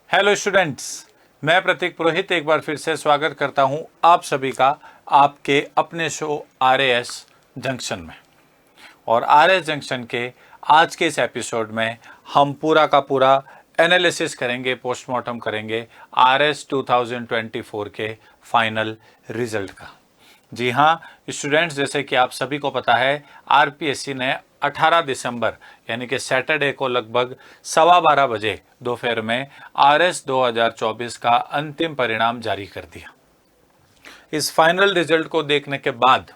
Hello students, मैं प्रतीक पुरोहित एक बार फिर से स्वागत करता हूं आप सभी का आपके अपने शो RAS जंक्शन में। और RAS जंक्शन के आज के इस एपिसोड में हम पूरा का पूरा एनालिसिस करेंगे, पोस्टमार्टम करेंगे RAS 2024 के फाइनल रिजल्ट का। जी हाँ स्टूडेंट्स, जैसे कि आप सभी को पता है RPSC ने 18 दिसंबर यानी कि सैटरडे को लगभग 12:15 बजे दोपहर में RS 2024 का अंतिम परिणाम जारी कर दिया। इस फाइनल रिजल्ट को देखने के बाद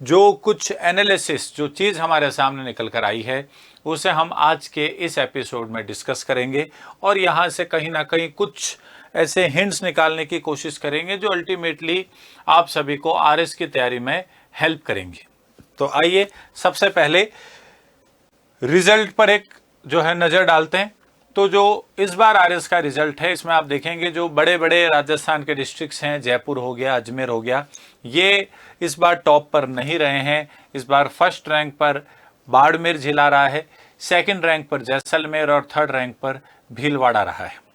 जो कुछ एनालिसिस, जो चीज़ हमारे सामने निकल कर आई है, उसे हम आज के इस एपिसोड में डिस्कस करेंगे और यहाँ से कहीं ना कहीं कुछ ऐसे हिंट्स निकालने की कोशिश करेंगे जो अल्टीमेटली आप सभी को RS की तैयारी में हेल्प करेंगे। तो आइए सबसे पहले रिजल्ट पर एक जो है नज़र डालते हैं। तो जो इस बार RS का रिजल्ट है, इसमें आप देखेंगे जो बड़े बड़े राजस्थान के डिस्ट्रिक्ट्स हैं, जयपुर हो गया, अजमेर हो गया, ये इस बार टॉप पर नहीं रहे हैं। इस बार फर्स्ट रैंक पर बाड़मेर जिला रहा है, सेकंड रैंक पर जैसलमेर और थर्ड रैंक पर भीलवाड़ा रहा है।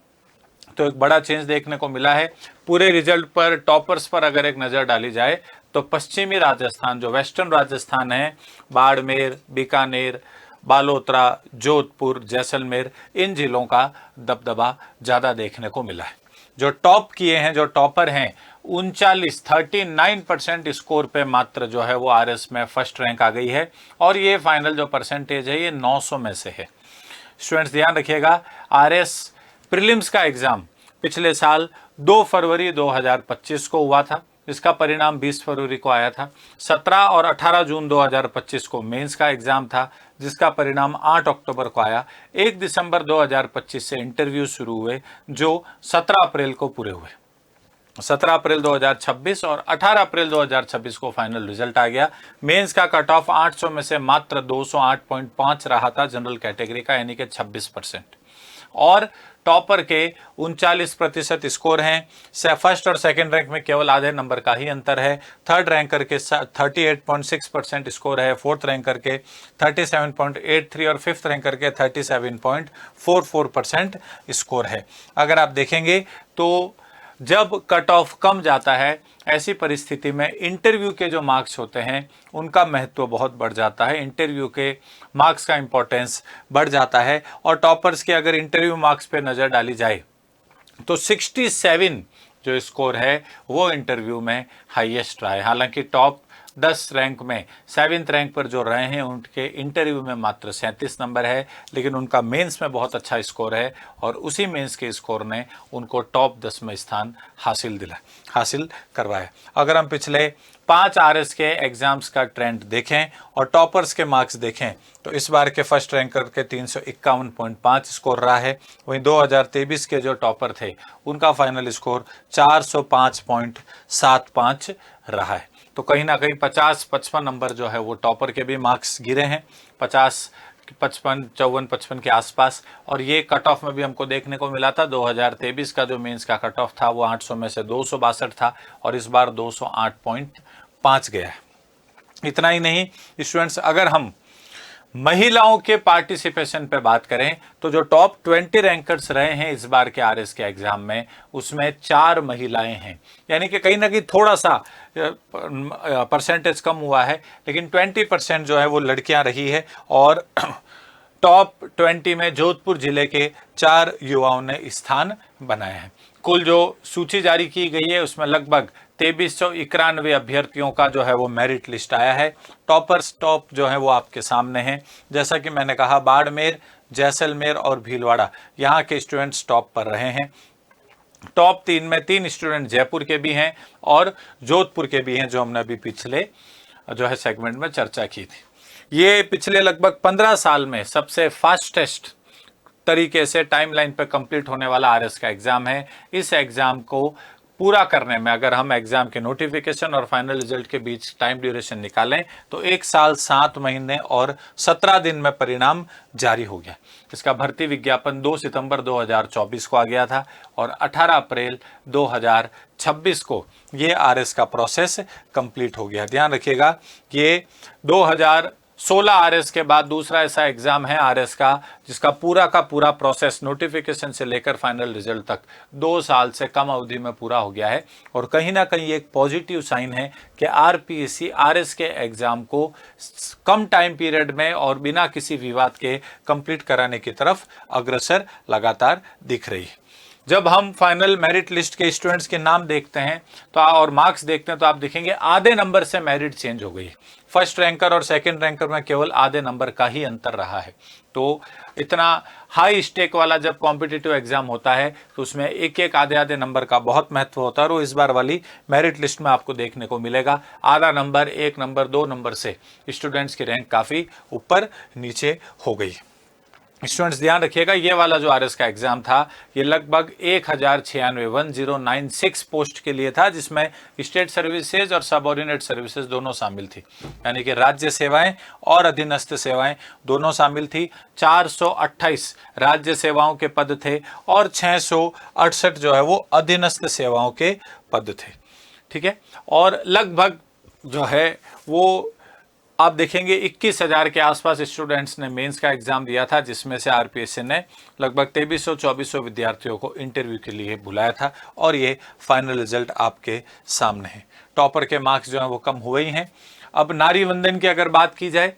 तो एक बड़ा चेंज देखने को मिला है। पूरे रिजल्ट पर, टॉपर्स पर अगर एक नज़र डाली जाए तो पश्चिमी राजस्थान, जो वेस्टर्न राजस्थान है, बाड़मेर, बीकानेर, बालोतरा, जोधपुर, जैसलमेर, इन जिलों का दबदबा ज़्यादा देखने को मिला है। जो टॉप किए हैं, जो टॉपर हैं, 39% स्कोर पे मात्र जो है वो RS में फर्स्ट रैंक आ गई है और ये फाइनल जो परसेंटेज है ये 900 में से है। स्टूडेंट्स ध्यान रखिएगा, RS प्रीलिम्स का एग्जाम पिछले साल 2 फरवरी 2025 को हुआ था, इसका परिणाम 20 फरवरी को आया था। 17 और 18 जून 2025 को मेंस का एग्जाम था, जिसका परिणाम 8 अक्टूबर को आया। 1 दिसंबर 2025 से इंटरव्यू शुरू हुए जो 17 अप्रैल को पूरे हुए। 17 अप्रैल 2026 और 18 अप्रैल 2026 को फाइनल रिजल्ट आ गया। मेंस का कट ऑफ 800 में से मात्र 208.5 रहा था जनरल कैटेगरी का, यानी कि 26%। और टॉपर के 39% स्कोर हैं। फर्स्ट और सेकंड रैंक में केवल आधे नंबर का ही अंतर है। थर्ड रैंकर के 38.6% स्कोर है, फोर्थ रैंकर के 37.83 और फिफ्थ रैंकर के 37.44% स्कोर है। अगर आप देखेंगे तो जब कट ऑफ कम जाता है, ऐसी परिस्थिति में इंटरव्यू के जो मार्क्स होते हैं उनका महत्व बहुत बढ़ जाता है। इंटरव्यू के मार्क्स का इंपॉर्टेंस बढ़ जाता है और टॉपर्स के अगर इंटरव्यू मार्क्स पे नज़र डाली जाए तो 67 जो स्कोर है वो इंटरव्यू में हाईएस्ट रहा है। हालांकि टॉप 10 रैंक में 7th रैंक पर जो रहे हैं उनके इंटरव्यू में मात्र 37 नंबर है, लेकिन उनका मेंस में बहुत अच्छा स्कोर है और उसी मेंस के स्कोर ने उनको टॉप 10 में स्थान हासिल करवाया। अगर हम पिछले 5 RS के एग्जाम्स का ट्रेंड देखें और टॉपर्स के मार्क्स देखें तो इस बार के फर्स्ट रैंकर के 351.5 स्कोर रहा है। वहीं 2023 के जो टॉपर थे उनका फाइनल स्कोर 405.75 रहा है। तो कहीं ना कहीं 50-55 नंबर जो है वो टॉपर के भी मार्क्स गिरे हैं, 50, 55, 54, 55 के आसपास। और ये कट ऑफ में भी हमको देखने को मिला था। 2023 का जो मेंस का कट ऑफ था वो 800 में से 262 था और इस बार 208.5 गया है। इतना ही नहीं स्टूडेंट्स, अगर हम महिलाओं के पार्टिसिपेशन पे बात करें तो जो टॉप 20 रैंकर्स रहे हैं इस बार के RS के एग्जाम में, उसमें 4 महिलाएं हैं। यानी कि कहीं ना कहीं थोड़ा सा परसेंटेज कम हुआ है, लेकिन 20% जो है वो लड़कियां रही है। और टॉप 20 में जोधपुर जिले के 4 युवाओं ने स्थान बनाए हैं। कुल जो सूची जारी की गई है उसमें लगभग 2391 अभ्यर्थियों का जो है वो मेरिट लिस्ट आया है। टॉपर्स टॉप जो है वो आपके सामने हैं। जैसा कि मैंने कहा, बाड़मेर, जैसलमेर और भीलवाड़ा यहाँ के स्टूडेंट्स टॉप पर रहे हैं। टॉप 3 में 3 स्टूडेंट जयपुर के भी हैं और जोधपुर के भी हैं, जो हमने अभी पिछले जो है सेगमेंट में चर्चा की थी। ये पिछले लगभग 15 साल में सबसे फास्टेस्ट तरीके से टाइमलाइन पर कंप्लीट होने वाला RS का एग्जाम है। इस एग्जाम को पूरा करने में अगर हम एग्जाम के नोटिफिकेशन और फाइनल रिजल्ट के बीच टाइम ड्यूरेशन निकालें तो 1 साल 7 महीने और 17 दिन में परिणाम जारी हो गया। इसका भर्ती विज्ञापन 2 सितंबर 2024 को आ गया था और 18 अप्रैल 2026 को ये RS का प्रोसेस कंप्लीट हो गया। ध्यान रखिएगा, ये 16 आरएस के बाद दूसरा ऐसा एग्जाम है आरएस का जिसका पूरा का पूरा प्रोसेस नोटिफिकेशन से लेकर फाइनल रिजल्ट तक 2 साल से कम अवधि में पूरा हो गया है। और कहीं ना कहीं एक पॉजिटिव साइन है कि आरपीएससी आरएस के एग्जाम को कम टाइम पीरियड में और बिना किसी विवाद के कंप्लीट कराने की तरफ अग्रसर लगातार दिख रही है। जब हम फाइनल मेरिट लिस्ट के स्टूडेंट्स के नाम देखते हैं तो और मार्क्स देखते हैं तो आप देखेंगे आधे नंबर से मेरिट चेंज हो गई है। फर्स्ट रैंकर और सेकंड रैंकर में केवल आधे नंबर का ही अंतर रहा है। तो इतना हाई स्टेक वाला जब कॉम्पिटिटिव एग्जाम होता है तो उसमें एक एक आधे आधे नंबर का बहुत महत्व होता है। और इस बार वाली मेरिट लिस्ट में आपको देखने को मिलेगा आधा नंबर, 1 नंबर, 2 नंबर से स्टूडेंट्स की रैंक काफ़ी ऊपर नीचे हो गई। स्टूडेंट्स ध्यान रखिएगा, ये वाला जो आरएस का एग्जाम था ये लगभग 1096 पोस्ट के लिए था, जिसमें स्टेट सर्विसेज और सबऑर्डिनेट सर्विसेज दोनों शामिल थी, यानी कि राज्य सेवाएं और अधीनस्थ सेवाएं दोनों शामिल थी। 428 राज्य सेवाओं के पद थे और 668 जो है वो अधीनस्थ सेवाओं के पद थे। ठीक है, और लगभग जो है वो आप देखेंगे 21,000 के आसपास स्टूडेंट्स ने मेंस का एग्जाम दिया था, जिसमें से आरपीएससी ने लगभग 2300-2400 विद्यार्थियों को इंटरव्यू के लिए बुलाया था। और ये फाइनल रिजल्ट आपके सामने है। टॉपर के मार्क्स जो हैं वो कम हुए ही हैं। अब नारी वंदन की अगर बात की जाए,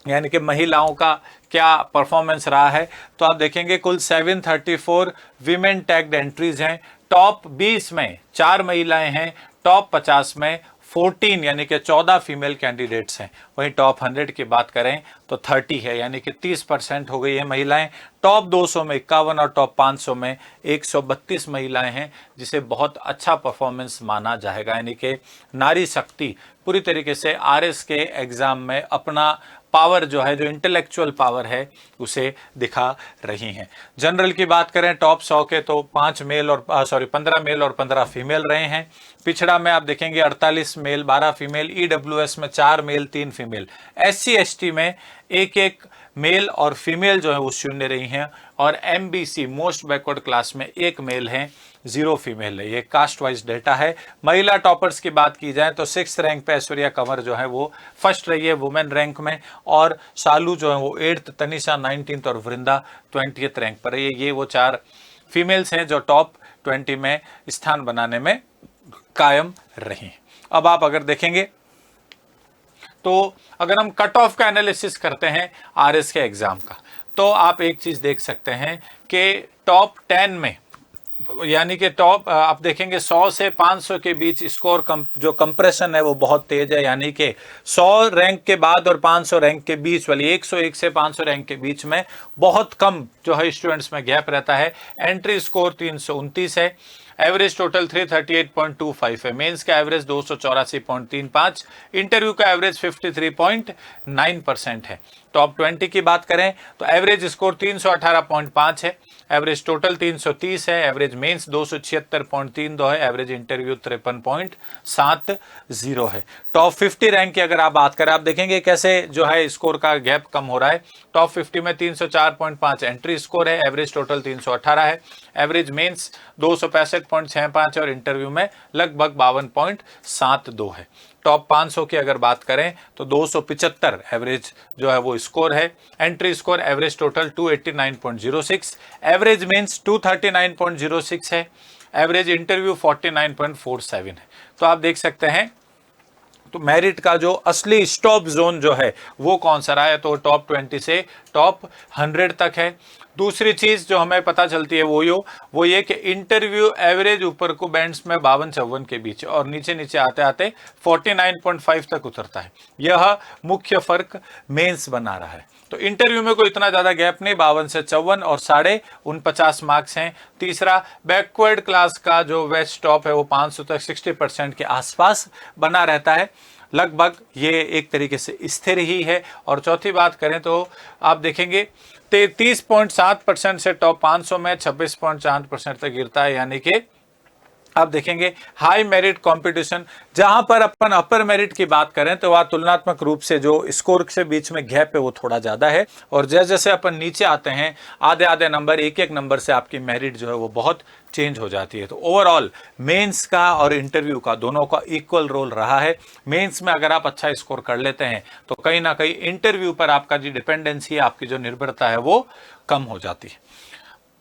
यानी कि महिलाओं का क्या परफॉर्मेंस रहा है, तो आप देखेंगे कुल 734 वीमेन टैग्ड एंट्रीज हैं। टॉप 20 में 4 महिलाएं हैं, टॉप 50 में 14 यानी कि 14 फीमेल कैंडिडेट्स हैं। वहीं टॉप 100 की बात करें तो 30 है, यानी कि 30% हो गई है महिलाएं। टॉप 200 में 51 और टॉप 500 में 132 महिलाएं हैं, जिसे बहुत अच्छा परफॉर्मेंस माना जाएगा। यानी कि नारी शक्ति पूरी तरीके से आरएस के एग्जाम में अपना पावर जो है, जो इंटेलेक्चुअल पावर है, उसे दिखा रही हैं। जनरल की बात करें टॉप 100 के तो 15 मेल और 15 फीमेल रहे हैं। पिछड़ा में आप देखेंगे 48 मेल 12 फीमेल, ईडब्ल्यूएस में 4 मेल 3 फीमेल, SC ST में एक मेल और फीमेल जो है वो शून्य रही हैं। और MBC मोस्ट बैकवर्ड क्लास में 1 मेल है, 0 फीमेल है। ये कास्ट वाइज डेटा है। महिला टॉपर्स की बात की जाए तो 6th रैंक पे ऐश्वर्या कंवर जो है वो फर्स्ट रही है वुमेन रैंक में, और शालू जो है वो 8th, तनिषा 19th और वृंदा 20th रैंक पर है। ये वो 4 फीमेल्स हैं जो टॉप 20 में स्थान बनाने में कायम रही। अब आप अगर देखेंगे तो अगर हम कट ऑफ का एनालिसिस करते हैं आरएस के एग्जाम का, तो आप एक चीज देख सकते हैं कि टॉप 10 में, यानी कि टॉप आप देखेंगे 100 से 500 के बीच स्कोर जो कंप्रेशन है वो बहुत तेज है। यानी कि 100 रैंक के बाद और 500 रैंक के बीच वाली 101 से 500 रैंक के बीच में बहुत कम जो है स्टूडेंट्स में गैप रहता है। एंट्री स्कोर 329 है, एवरेज टोटल 338.25 है, मेंस का एवरेज 284.35, इंटरव्यू का एवरेज 53.9% है। टॉप 20 की बात करें तो एवरेज स्कोर 318.5 है, एवरेज टोटल 330 है, एवरेज मेंस 276.32 है, एवरेज इंटरव्यू 53.70 है। टॉप 50 रैंक की अगर आप बात करें, आप देखेंगे कैसे जो है स्कोर का गैप कम हो रहा है। टॉप 50 में 304.5 एंट्री स्कोर है, एवरेज टोटल 318 है, एवरेज मेंस 265.65 और इंटरव्यू में लगभग 52.72 है। टॉप 500 की अगर बात करें तो 275 एवरेज जो है वो स्कोर है, entry score average total 289.06, average men's 239.06 है, एवरेज इंटरव्यू 49.47 है। तो आप देख सकते हैं तो मेरिट का जो असली स्टॉप जोन जो है वो कौन सा रहा है, तो टॉप 20 से टॉप 100 तक है। दूसरी चीज जो हमें पता चलती है वो ये कि इंटरव्यू एवरेज ऊपर को बैंड्स में 52-54 के बीच और नीचे नीचे आते आते 49.5 तक उतरता है। यह मुख्य फर्क मेंस बना रहा है। तो इंटरव्यू में कोई इतना ज्यादा गैप नहीं, 52 से 54 और 49.5 मार्क्स हैं। तीसरा, बैकवर्ड क्लास का जो वेस्ट टॉप है वो 500 तक 60% के आसपास बना रहता है, लगभग ये एक तरीके से स्थिर ही है। और चौथी बात करें तो आप देखेंगे 33.7% से टॉप 500 में 26.4% तक गिरता है, यानी कि आप देखेंगे हाई मेरिट कंपटीशन, जहां पर अपन अपर मेरिट की बात करें तो वह तुलनात्मक रूप से जो स्कोर से बीच में गैप है वो थोड़ा ज्यादा है, और जैसे जैसे अपन नीचे आते हैं आधे आधे नंबर, एक एक नंबर से आपकी मेरिट जो है वो बहुत चेंज हो जाती है। तो ओवरऑल मेंस का और इंटरव्यू का दोनों का इक्वल रोल रहा है। मेंस में अगर आप अच्छा स्कोर कर लेते हैं तो कहीं ना कहीं इंटरव्यू पर आपका जो डिपेंडेंसी है, आपकी जो निर्भरता है वो कम हो जाती है।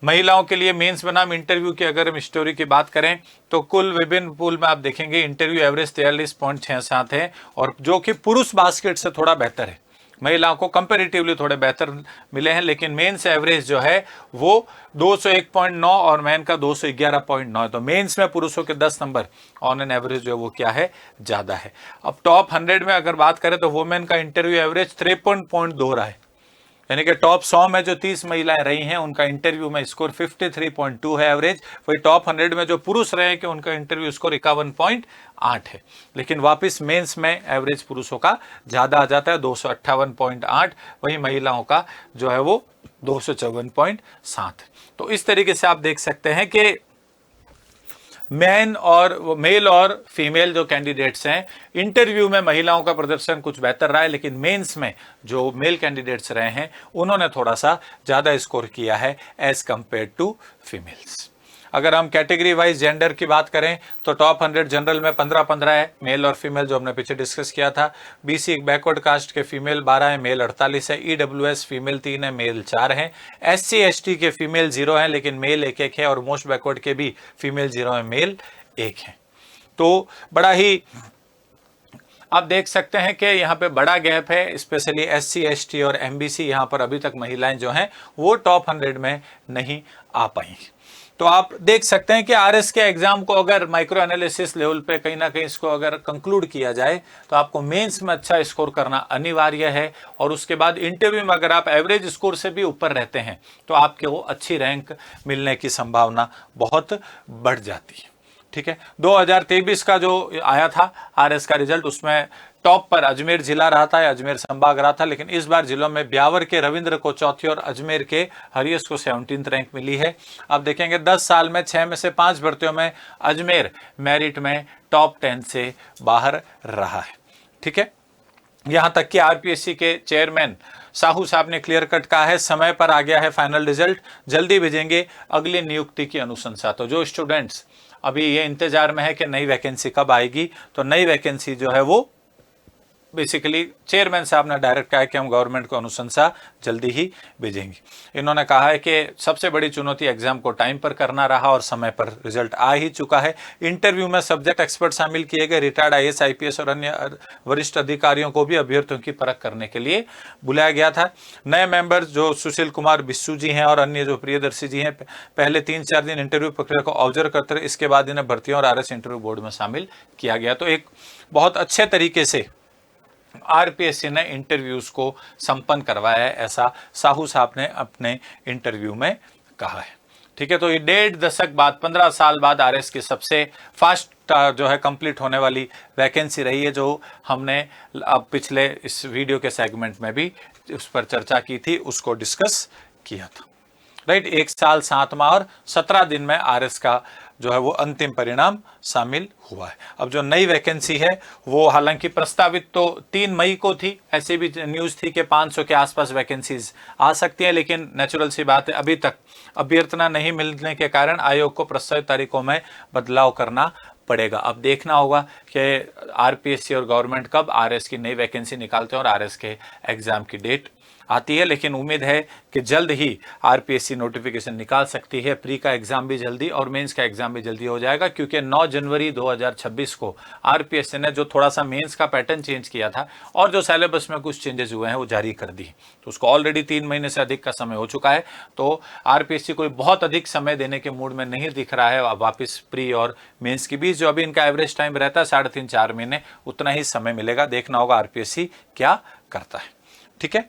महिलाओं के लिए मेंस बनाम इंटरव्यू की अगर हम स्टोरी की बात करें तो कुल विभिन्न पूल में आप देखेंगे इंटरव्यू एवरेज 43.67 है, और जो कि पुरुष बास्केट से थोड़ा बेहतर है। महिलाओं को कंपैरेटिवली थोड़े बेहतर मिले हैं, लेकिन मेंस एवरेज जो है वो 201.9 और मेन का 211.9 है। तो मेंस में पुरुषों के 10 नंबर ऑन एन एवरेज जो है वो क्या है, ज्यादा है। अब टॉप 100 में अगर बात करें तो वुमेन का इंटरव्यू एवरेज 53.2 रहा है, यानी कि टॉप 100 में जो 30 महिलाएं रही हैं उनका इंटरव्यू में स्कोर 53.2 है एवरेज। वही टॉप 100 में जो पुरुष रहे हैं कि उनका इंटरव्यू स्कोर 51.8 है। लेकिन वापस मेंस में एवरेज पुरुषों का ज्यादा आ जाता है 258.8, वही महिलाओं का जो है वो 254.7। तो इस तरीके से आप देख सकते हैं कि मेल और फीमेल जो कैंडिडेट्स हैं, इंटरव्यू में महिलाओं का प्रदर्शन कुछ बेहतर रहा है, लेकिन मेंस में जो मेल कैंडिडेट्स रहे हैं उन्होंने थोड़ा सा ज्यादा स्कोर किया है एज कंपेयर टू फीमेल्स। अगर हम कैटेगरी वाइज जेंडर की बात करें तो टॉप 100 जनरल में 15-15 है, मेल और फीमेल, जो हमने पीछे डिस्कस किया था। बीसी बैकवर्ड कास्ट के फीमेल 12 है, मेल 48 है। ईडब्ल्यूएस फीमेल 3 है, मेल 4 है। एससी एसटी के फीमेल 0 है, लेकिन मेल 1-1 है, और मोस्ट बैकवर्ड के भी फीमेल 0 है, मेल 1 है। तो बड़ा ही आप देख सकते हैं कि यहाँ पे बड़ा गैप है, स्पेशली एससी एसटी और एमबीसी, यहाँ पर अभी तक महिलाएं जो हैं वो टॉप 100 में नहीं आ पाई। तो आप देख सकते हैं कि आरएस के एग्जाम को अगर माइक्रो एनालिसिस लेवल पे कहीं ना कहीं इसको अगर कंक्लूड किया जाए तो आपको मेंस में अच्छा स्कोर करना अनिवार्य है, और उसके बाद इंटरव्यू में अगर आप एवरेज स्कोर से भी ऊपर रहते हैं तो आपके वो अच्छी रैंक मिलने की संभावना बहुत बढ़ जाती है। ठीक है, 2023 का जो आया था आरएस का रिजल्ट, उसमें टॉप पर अजमेर जिला रहा था या अजमेर संभाग रहा था, लेकिन इस बार जिलों में ब्यावर के रविंद्र को चौथी और अजमेर के हरीश को 17th रैंक मिली है। आप देखेंगे 10 साल में 6 में से 5 भर्तियों में अजमेर मेरिट में टॉप 10 से बाहर रहा है। ठीक है, यहां तक कि आरपीएससी के चेयरमैन साहू साहब ने क्लियर कट कहा है, समय पर आ गया है फाइनल रिजल्ट, जल्दी भेजेंगे अगली नियुक्ति की अनुशंसा। तो जो स्टूडेंट्स अभी ये इंतजार में है कि नई वैकेंसी कब आएगी, तो नई वैकेंसी जो है वो बेसिकली चेयरमैन साहब ने डायरेक्ट कहा है कि हम गवर्नमेंट को अनुशंसा जल्दी ही भेजेंगे। इन्होंने कहा है कि सबसे बड़ी चुनौती एग्जाम को टाइम पर करना रहा और समय पर रिजल्ट आ ही चुका है। इंटरव्यू में सब्जेक्ट एक्सपर्ट शामिल किए गए, रिटायर्ड आईएएस आईपीएस और अन्य वरिष्ठ अधिकारियों को भी अभ्यर्थियों की परख करने के लिए बुलाया गया था। नए मेंबर्स जो सुशील कुमार बिस्सू जी हैं और अन्य जो प्रियदर्शी जी हैं, पहले 3-4 दिन इंटरव्यू प्रक्रिया को ऑब्जर्व करते रहे, इसके बाद इन्हें भर्तियों और आरएस इंटरव्यू बोर्ड में शामिल किया गया। तो एक बहुत अच्छे तरीके से आरपीएससी ने इंटरव्यूज को संपन्न करवाया है, ऐसा साहू साहब ने अपने इंटरव्यू में कहा है। ठीक है, तो ये 1.5 दशक बाद 15 साल बाद आरएस की सबसे फास्ट जो है कंप्लीट होने वाली वैकेंसी रही है, जो हमने अब पिछले इस वीडियो के सेगमेंट में भी उस पर चर्चा की थी, उसको डिस्कस किया था। राइट, 1 साल 7 माह और 17 दिन में आरएस का जो है वो अंतिम परिणाम शामिल हुआ है। अब जो नई वैकेंसी है वो हालांकि प्रस्तावित तो 3 मई को थी, ऐसे भी न्यूज़ थी कि 500 के आसपास वैकेंसीज आ सकती है, लेकिन नेचुरल सी बात है अभी तक अभ्यर्थना नहीं मिलने के कारण आयोग को प्रस्तावित तारीखों में बदलाव करना पड़ेगा। अब देखना होगा कि आरपीएससी और गवर्नमेंट कब आरएस की नई वैकेंसी निकालते हैं और आरएस के एग्जाम की डेट आती है, लेकिन उम्मीद है कि जल्द ही आरपीएससी नोटिफिकेशन निकाल सकती है। प्री का एग्जाम भी जल्दी और मेंस का एग्जाम भी जल्दी हो जाएगा, क्योंकि 9 जनवरी 2026 को आरपीएससी ने जो थोड़ा सा मेंस का पैटर्न चेंज किया था और जो सिलेबस में कुछ चेंजेस हुए हैं वो जारी कर दी, तो उसको ऑलरेडी 3 महीने से अधिक का समय हो चुका है। तो आरपीएससी कोई बहुत अधिक समय देने के मूड में नहीं दिख रहा है। वापस प्री और मेंस के बीच जो अभी इनका एवरेज टाइम रहता है 3.5-4 महीने, उतना ही समय मिलेगा। देखना होगा आरपीएससी क्या करता है। ठीक है,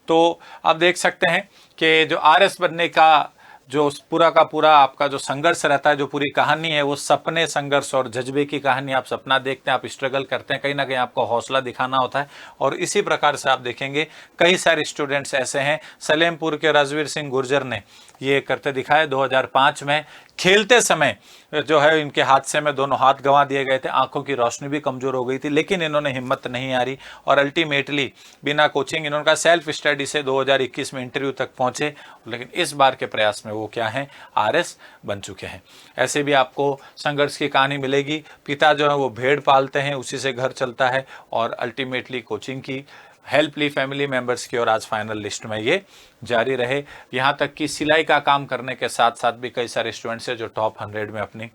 तो आप देख सकते हैं कि जो आरएस बनने का जो पूरा का पूरा आपका जो संघर्ष रहता है, जो पूरी कहानी है, वो सपने, संघर्ष और जज्बे की कहानी। आप सपना देखते हैं, आप स्ट्रगल करते हैं, कहीं ना कहीं आपको हौसला दिखाना होता है, और इसी प्रकार से आप देखेंगे कई सारे स्टूडेंट्स ऐसे हैं। सलेमपुर के राजवीर सिंह गुर्जर ने ये करते दिखाया 2005 में खेलते समय जो है इनके हादसे में दोनों हाथ गंवा दिए गए थे, आंखों की रोशनी भी कमजोर हो गई थी, लेकिन इन्होंने हिम्मत नहीं हारी और अल्टीमेटली बिना कोचिंग इन्होंने सेल्फ स्टडी से 2021 में इंटरव्यू तक पहुंचे। लेकिन इस बार के प्रयास में वो क्या हैं, आरएस बन चुके हैं। ऐसे भी आपको संघर्ष की कहानी मिलेगी। पिता जो है वो भेड़ पालते हैं, उसी से घर चलता है और अल्टीमेटली कोचिंग की हेल्प ली फैमिली मेंबर्स की और आज फाइनल लिस्ट में ये जारी रहे। यहाँ तक कि सिलाई का काम करने के साथ साथ भी कई सारे स्टूडेंट्स हैं जो टॉप 100 में अपनी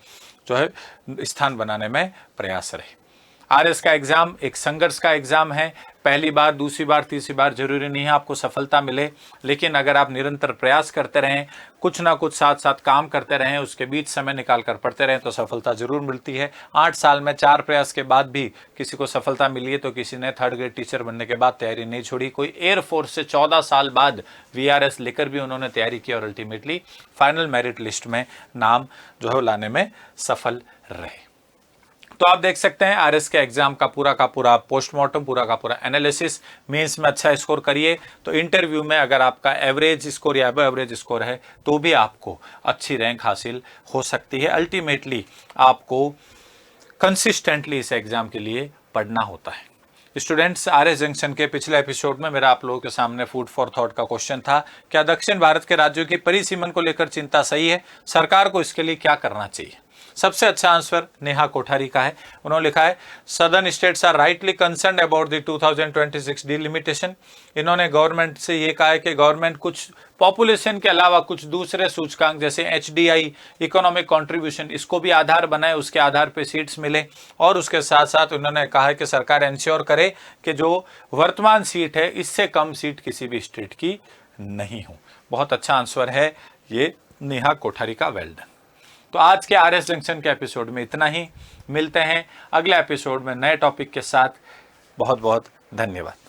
जो है स्थान बनाने में प्रयास रहे। आरएस का एग्ज़ाम एक संघर्ष का एग्ज़ाम है। पहली बार, दूसरी बार, तीसरी बार जरूरी नहीं है आपको सफलता मिले, लेकिन अगर आप निरंतर प्रयास करते रहें, कुछ ना कुछ साथ साथ काम करते रहें, उसके बीच समय निकाल कर पढ़ते रहें तो सफलता जरूर मिलती है। 8 साल में 4 प्रयास के बाद भी किसी को सफलता मिली है तो किसी ने 3rd ग्रेड टीचर बनने के बाद तैयारी नहीं छोड़ी। कोई एयरफोर्स से 14 साल बाद VRS लेकर भी उन्होंने तैयारी की और अल्टीमेटली फाइनल मेरिट लिस्ट में नाम जो है लाने में सफल रहे। तो आप देख सकते हैं आरएस के एग्जाम का पूरा पोस्टमार्टम, पूरा का पूरा एनालिसिस। मेंस में अच्छा स्कोर करिए तो इंटरव्यू में अगर आपका एवरेज स्कोर या एवरेज स्कोर है तो भी आपको अच्छी रैंक हासिल हो सकती है। अल्टीमेटली आपको कंसिस्टेंटली इस एग्जाम के लिए पढ़ना होता है। स्टूडेंट्स, आरएस जंक्शन के पिछले एपिसोड में मेरा आप लोगों के सामने फूड फॉर थॉट का क्वेश्चन था, क्या दक्षिण भारत के राज्यों की परिसीमन को लेकर चिंता सही है? सरकार को इसके लिए क्या करना चाहिए? सबसे अच्छा आंसर नेहा कोठारी का है। उन्होंने लिखा है southern states are rightly concerned about the 2026 delimitation. इन्होंने गवर्नमेंट से ये कहा है कि गवर्नमेंट कुछ पॉपुलेशन के अलावा कुछ दूसरे सूचकांक जैसे HDI, इकोनॉमिक कंट्रीब्यूशन, इसको भी आधार बनाए, उसके आधार पे सीट्स मिले। और उसके साथ साथ उन्होंने कहा है कि सरकार इंश्योर करे कि जो वर्तमान सीट है इससे कम सीट किसी भी स्टेट की नहीं हो। बहुत अच्छा आंसर है ये नेहा कोठारी का, वेल डन। तो आज के आरएस जंक्शन के एपिसोड में इतना ही। मिलते हैं अगले एपिसोड में नए टॉपिक के साथ। बहुत बहुत धन्यवाद।